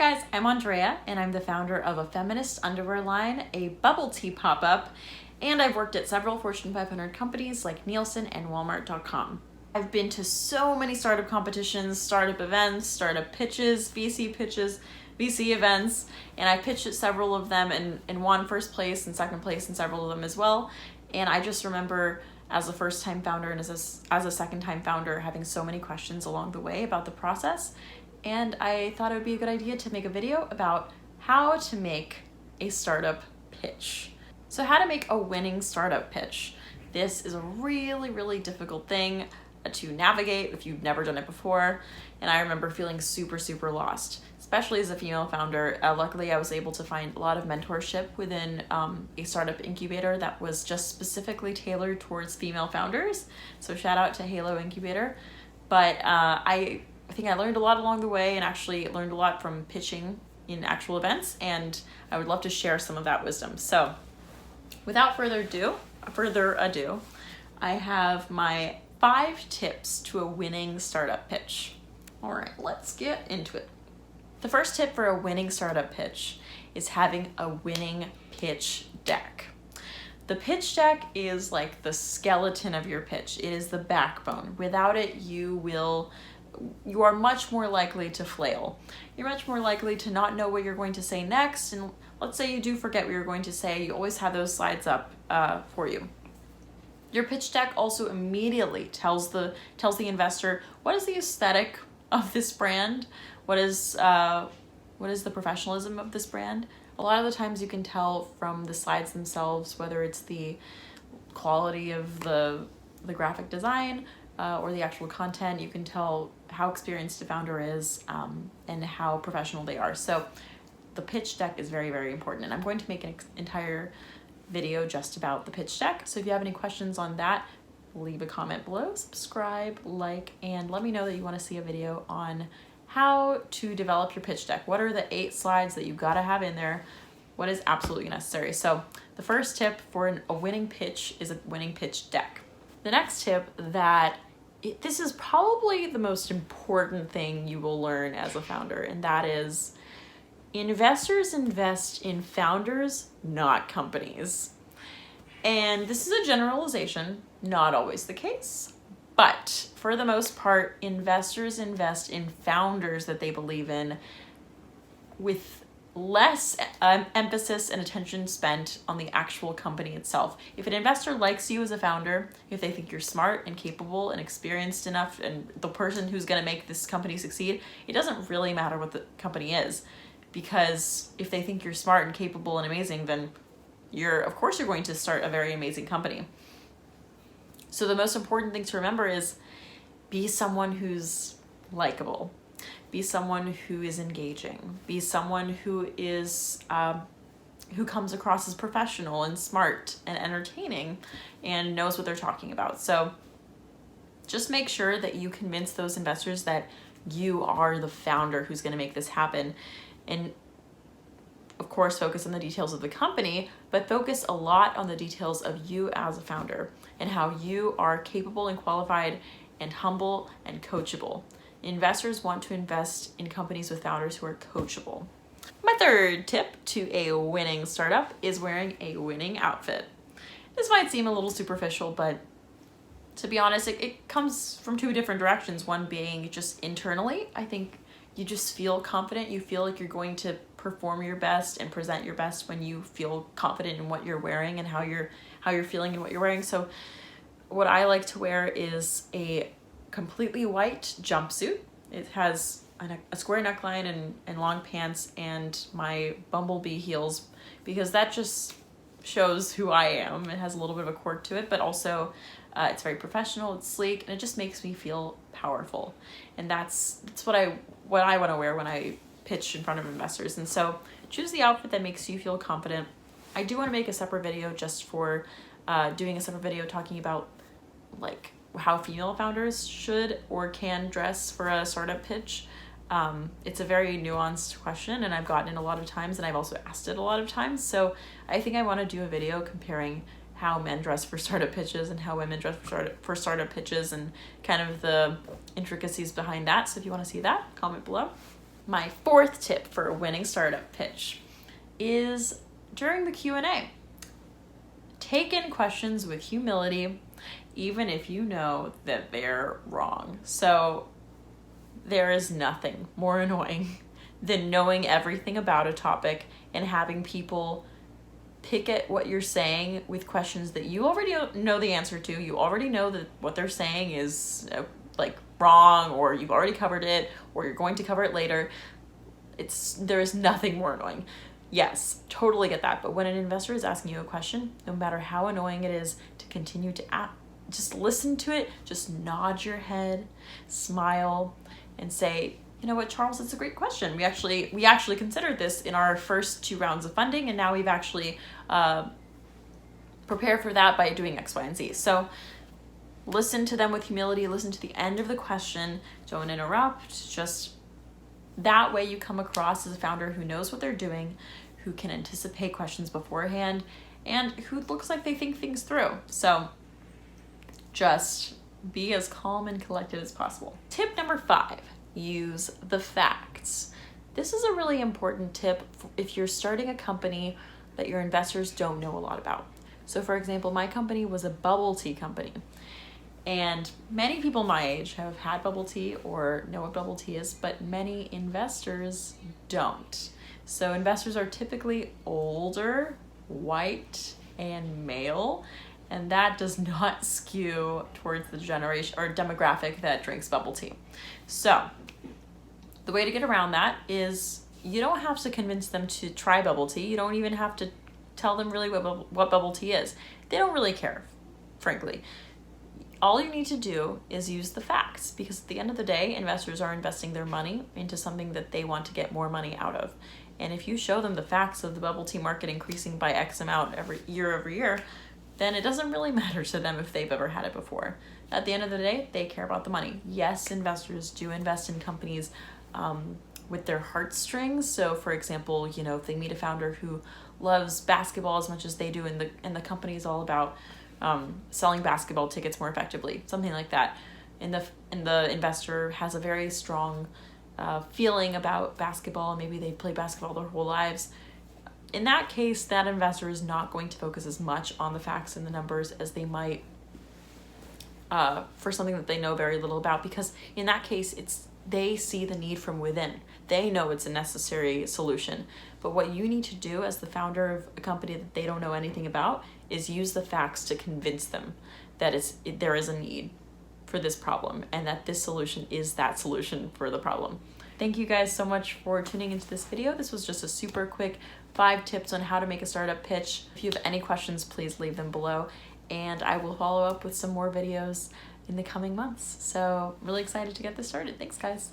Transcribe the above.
guys, I'm Andrea and I'm the founder of a feminist underwear line, a bubble tea pop-up, and I've worked at several Fortune 500 companies like Nielsen and Walmart.com. I've been to so many startup competitions, startup events, startup pitches, VC events, and I pitched at several of them and won first place and second place in several of them as well. And I just remember as a first-time founder and as a second-time founder having so many questions along the way about the process. And I thought it would be a good idea to make a video about how to make a startup pitch. So how to make a winning startup pitch. This is a really, really difficult thing to navigate if you've never done it before. And I remember feeling super, super lost, especially as a female founder. Luckily, I was able to find a lot of mentorship within a startup incubator that was just specifically tailored towards female founders. So shout out to Halo Incubator. But I think I learned a lot along the way and actually learned a lot from pitching in actual events, and I would love to share some of that wisdom. So without further ado, I have my 5 tips to a winning startup pitch. All right, let's get into it. The first tip for a winning startup pitch is having a winning pitch deck. The pitch deck is like the skeleton of your pitch. It is the backbone. Without it, you are much more likely to flail. You're much more likely to not know what you're going to say next. And let's say you do forget what you're going to say, you always have those slides up for you. Your pitch deck also immediately tells the investor what is the aesthetic of this brand, what is the professionalism of this brand. A lot of the times you can tell from the slides themselves whether it's the quality of the graphic design or the actual content. You can tell how experienced a founder is and how professional they are. So the pitch deck is very, very important. And I'm going to make an entire video just about the pitch deck. So if you have any questions on that, leave a comment below, subscribe, like, and let me know that you want to see a video on how to develop your pitch deck. What are the 8 slides that you gotta have in there? What is absolutely necessary? So the first tip for a winning pitch is a winning pitch deck. The next tip this is probably the most important thing you will learn as a founder, and that is investors invest in founders, not companies. And this is a generalization, not always the case, but for the most part, investors invest in founders that they believe in with less emphasis and attention spent on the actual company itself. If an investor likes you as a founder, if they think you're smart and capable and experienced enough and the person who's going to make this company succeed, it doesn't really matter what the company is, because if they think you're smart and capable and amazing, then of course you're going to start a very amazing company. So the most important thing to remember is be someone who's likable. Be someone who is engaging. Be someone who comes across as professional and smart and entertaining and knows what they're talking about. So just make sure that you convince those investors that you are the founder who's going to make this happen. And of course, focus on the details of the company, but focus a lot on the details of you as a founder and how you are capable and qualified and humble and coachable. Investors want to invest in companies with founders who are coachable. My third tip to a winning startup is wearing a winning outfit. This might seem a little superficial, but to be honest, it comes from 2 different directions. One being just internally. I think you just feel confident. You feel like you're going to perform your best and present your best when you feel confident in what you're wearing and how you're feeling in what you're wearing. So what I like to wear is a completely white jumpsuit. It has a square neckline and long pants and my bumblebee heels, because that just shows who I am. It has a little bit of a quirk to it, but also it's very professional, it's sleek, and it just makes me feel powerful. And that's what I want to wear when I pitch in front of investors. And so choose the outfit that makes you feel confident. I do want to make a separate video just for doing a separate video talking about like how female founders should or can dress for a startup pitch. It's a very nuanced question, and I've gotten it a lot of times, and I've also asked it a lot of times. So I think I want to do a video comparing how men dress for startup pitches and how women dress for startup pitches and kind of the intricacies behind that. So if you want to see that, comment below. My fourth tip for a winning startup pitch is during the Q&A. Take in questions with humility, even if you know that they're wrong. So there is nothing more annoying than knowing everything about a topic and having people pick at what you're saying with questions that you already know the answer to. You already know that what they're saying is like wrong, or you've already covered it, or you're going to cover it later. There is nothing more annoying. Yes, totally get that. But when an investor is asking you a question, no matter how annoying it is, to continue to just listen to it, just nod your head, smile, and say, you know what, Charles, it's a great question. We actually considered this in our first 2 rounds of funding, and now we've actually prepared for that by doing X, Y, and Z. So listen to them with humility, listen to the end of the question, don't interrupt. Just that way you come across as a founder who knows what they're doing, who can anticipate questions beforehand, and who looks like they think things through. So just be as calm and collected as possible. Tip number 5, use the facts. This is a really important tip if you're starting a company that your investors don't know a lot about. So for example, my company was a bubble tea company. And many people my age have had bubble tea or know what bubble tea is, but many investors don't. So investors are typically older, white, and male, and that does not skew towards the generation or demographic that drinks bubble tea. So the way to get around that is you don't have to convince them to try bubble tea. You don't even have to tell them really what bubble tea is. They don't really care, frankly. All you need to do is use the facts, because at the end of the day, investors are investing their money into something that they want to get more money out of. And if you show them the facts of the bubble tea market increasing by X amount every year, then it doesn't really matter to them if they've ever had it before. At the end of the day, they care about the money. Yes, investors do invest in companies with their heartstrings. So for example, if they meet a founder who loves basketball as much as they do, and the company is all about selling basketball tickets more effectively, something like that, and the investor has a very strong feeling about basketball, maybe they play basketball their whole lives. In that case, that investor is not going to focus as much on the facts and the numbers as they might for something that they know very little about, because in that case, they see the need from within. They know it's a necessary solution. But what you need to do as the founder of a company that they don't know anything about is use the facts to convince them that there is a need for this problem, and that this solution is that solution for the problem. Thank you guys so much for tuning into this video. This was just a super quick 5 tips on how to make a startup pitch. If you have any questions, please leave them below, and I will follow up with some more videos in the coming months. So really excited to get this started. Thanks, guys.